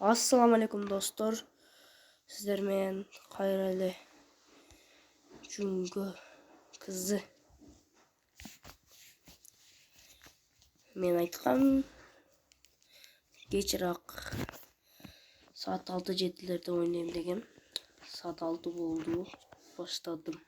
Assalamu alaikum dostlar. Sizler men kayralı çünkü kızı men aytqam kechroq saat 6-7'lerde oynayayım degem. Saat 6 oldu. Başladım.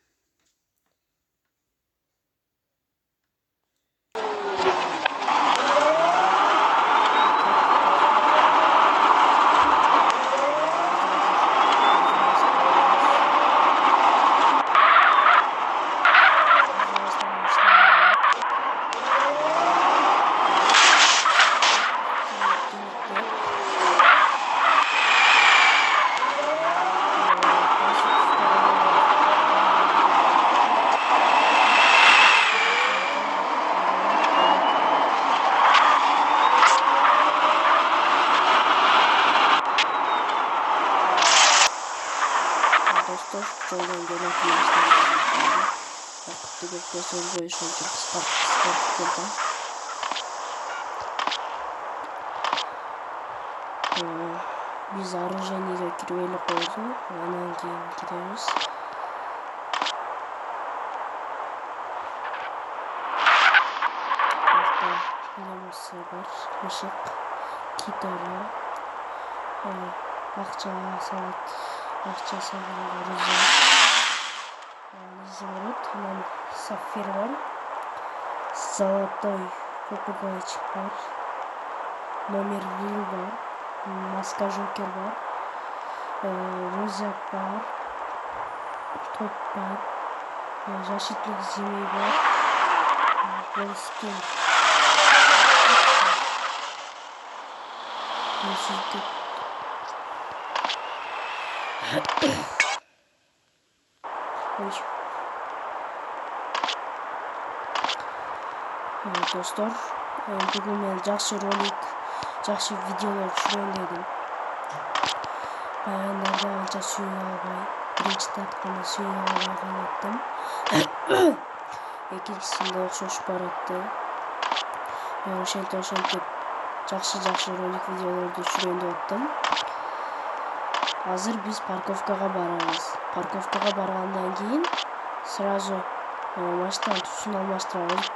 Dostlar, şuradan gelen arkadaşlar vakıfta bekliyorsanız böyle şöyle Spark'tan biz Arjantin'e kirveli koydu. Ondan keyin gideriz. Burada filmisi var. Işık, gitarı, akça salat. Akça salat var. Zimrit, hemen safir var. Zolotay popugayчик var. Номер Вил var. Maska Joker var. Rozak var. Top var. Yaşıtlık Zimi var. Volskin. Yaşıtlık. Dostlar, bugün men жақсы ролик, жақсы videolar tushiraman dedim. Bayanlarda ancha suya almay, birinchi tatqanda suya almay qoldim. Ikkinchisinde o'xshash boratdi. O'shantib жақсы ролик videolarni tushiraman dedim. Hozir biz parkovkaga boramiz. Parkovkaga borgandan keyin sразу mashinaning tusini almashtiramiz.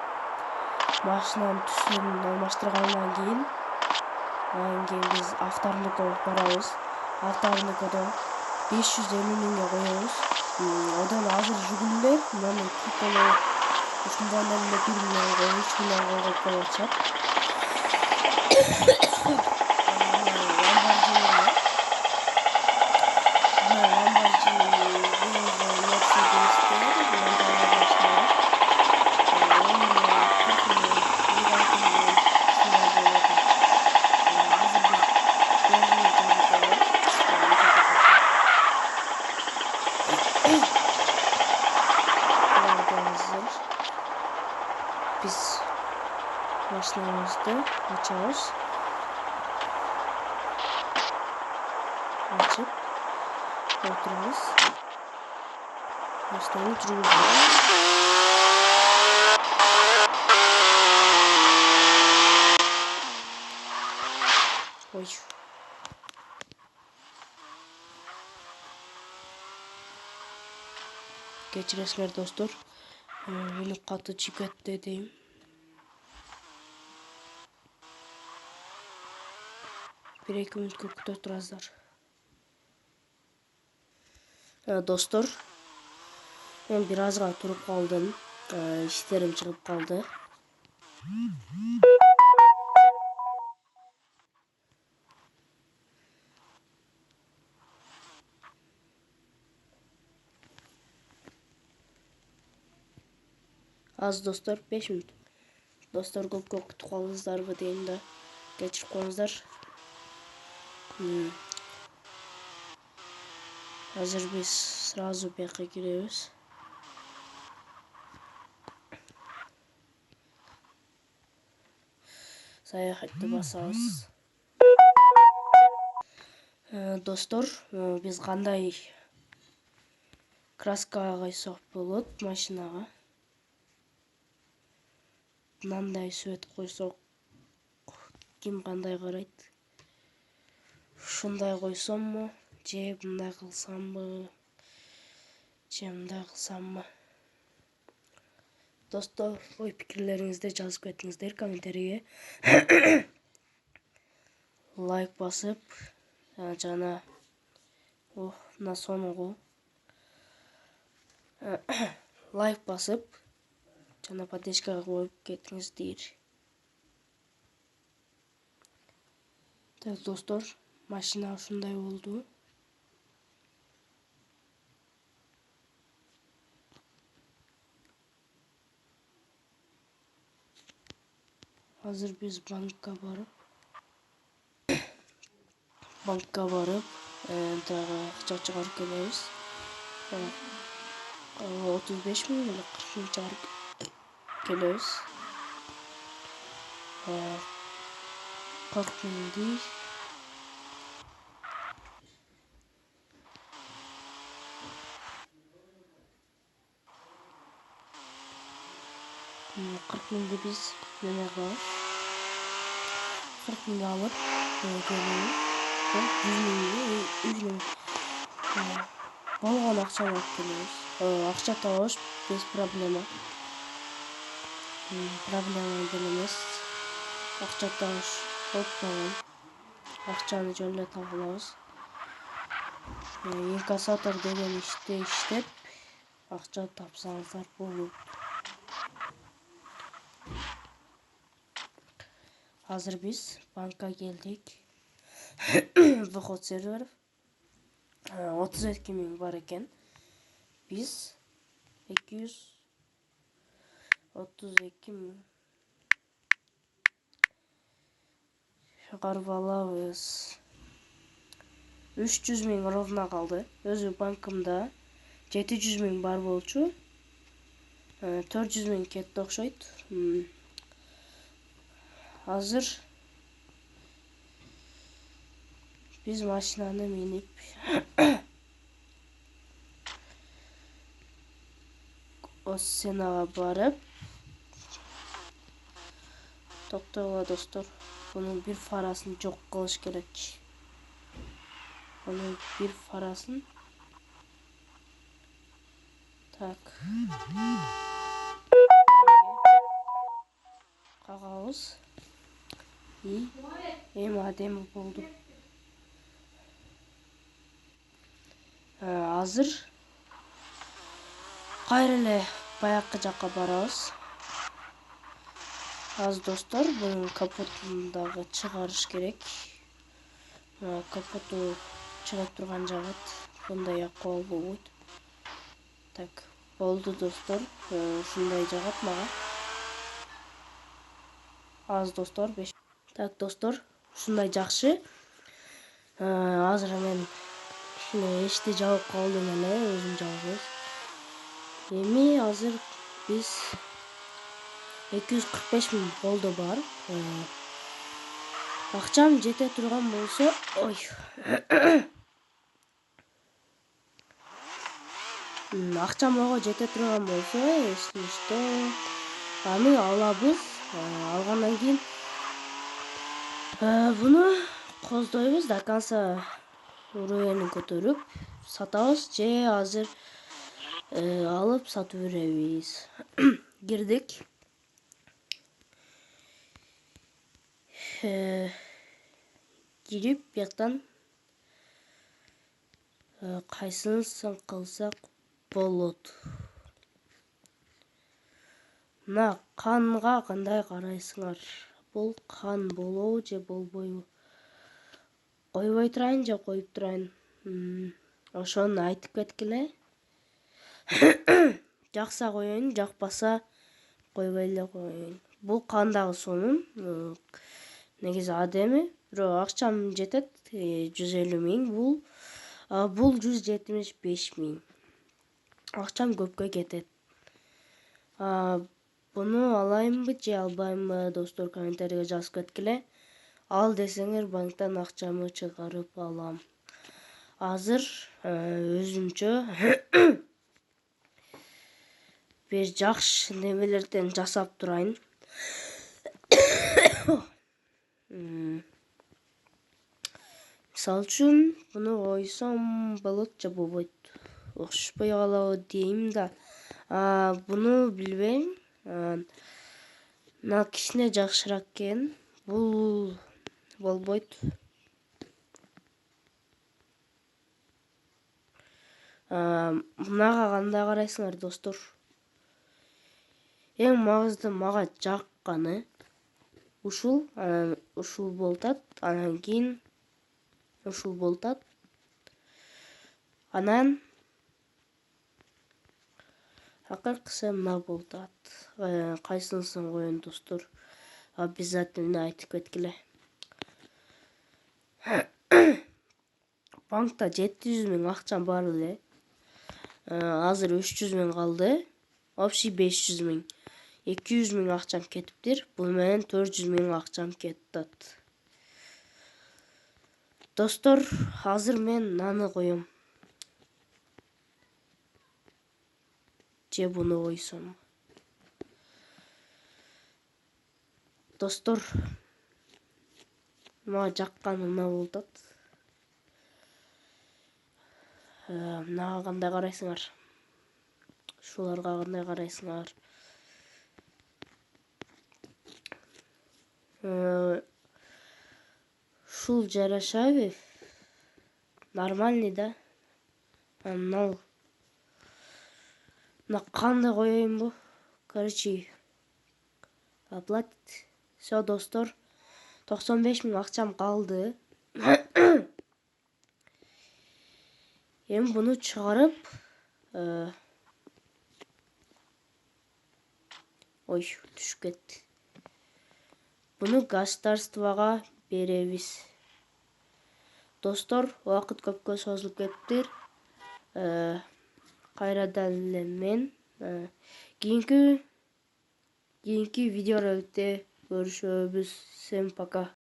Mashinaning tusini almashtirgandan keyin biz avtorunikoga boramiz. Avtorunikoda 550 mingga qo'yamiz. Odan hozir Jigulilar mana Kipolo shundan filmlarga 3 million qo'yib biz maşinamızda açıyoruz. Açıp oturuyoruz. Maşinamı duruyoruz. Oy. Geçiresler dostlar. Beni katı çıkart dediğim. Bir iki minut kökte oturazlar. Dostlar. Ben birazga turup kaldım. İşlerim çıkıp kaldı. Az dostlar 5 minut. Dostlar көп күтіп қалыңыздарбы дейін да кешіріп қойыңыздар. Қазір біз сразу бияққа кіреміз. Саяхатты басамыз. Достар, біз қандай краскаға қойсақ болады машинаға. Мынандай свет қойсақ ким қандай қарайды. ушундай койсомбу, же мындай кылсамбы, же мындай кылсамбы? Достор, ой пикирлериңизди жазып кетиңиздер комментарийге. Лайк басып, жана мына сонугу лайк басып, жана подпискага коюп кетиңиздер. Так, достор, машина ушундай болду. Азыр биз банкка барып, дагы акча чыгарып келебиз. 35 миң эле 40 миң чыгарып келебиз. 40 миңди 40 миңди биз неме кылабыз. 40 миңди алып, келебиз. 100 миңди үйүнө болгон акчаны алып келебиз. Акча табыш без проблема. Проблема деле эмес. Акча табыш болуп калган. Акчаны жөн эле таба алабыз. Инкассатор деген иште иштеп, акча тапсаңыздар болот. Азыр биз банкка келдик. Выход сервер 32 миң бар экен. Биз 232 миң чыгарып алабыз. 300 миң ровно калды. Өзү банкымда 700 миң бар болчу. 400 миң кетти окшойт. Азыр биз машинаны минип Осенага барып, токтогула достор, бунун бир фарасын жок кылыш керек. Бунун бир фарасын так кагабыз. Эми адеми болду. Азыр кайра эле баякы жакка барабыз. Азыр достор, бунун капотун дагы чыгарыш керек. Капоту чыгып турган жагат мындай акыбал болбойт. Так, болду достор. Ушундай жагат мага. Азыр достор, так достор, ушундай жакшы. Азыр мен эшикти жабып калдым эле, өзүм жалгыз. Эми азыр биз 245 миң болду бар. Акчам жете турган болсо, акчам ого жете турган болсо, если что, аны алабыз. Алгандан кийин буну коздойбуз до конца уровенин көтөрүп сатабыз же азыр алып сатып беребиз. Кирдик. Кирип бияктан кайсынысын кылсак болот. Мына канга кандай карайсыңар? Бул кан болобу же болбойбу? Койбой турайын же коюп турайын? Ошону айтып кеткиле. Жакса коеюн, жакпаса койбой эле коеюн. Бул кандагы сонун. Негизи адеми, бирок акчам жетет 150 миң. Бул 175 миң. Акчам көпкө кетет. Буну алайынбы же албайынбы, достор, комментарийге жазып кеткиле. Ал десеңер банктан акчамы чыгарып алам. Азыр өзүмчө бир жакшы немелерден жасап турайын. Мисалы үчүн буну койсом болот же болбойт. Окшошпой калабы дейм да. Буну билбейм. Мына кичине жакшыраак экен. Бул болбойт. Мынага кандай карайсыңар, достор? Эң маңызды мага жакканы ушул, ушул болтат, анан кийин ушул болтат. Анан акыркысы мына болтат. Кайсынысын коеюн, достор? Обязательно айтып кеткиле. Банкта 700 000 акчам бар эле. Азыр 300 000 калды. Общий 500 000. 200 000 акчам кетиптир. Бул менен 400 000 акчам кетти. Достор, азыр мен наны коем. Же буну койсом. Достор, мага жакканы мына болтат. Мынага кандай карайсыңар? Шуларга кандай карайсыңар? Ушул жарашабы? Нормальный да? Мына кандай коеюнбу? Короче, оплатить. Все, достор. 95 000 акчам калды. Эми буну чыгарып, ой, түшүп кетти. Буну государствого беребиз. Достор, убакыт көпкө созулуп кетиптир. Кайрадан эле мен кийинки видеороликте көрүшөбүз. Всем пока.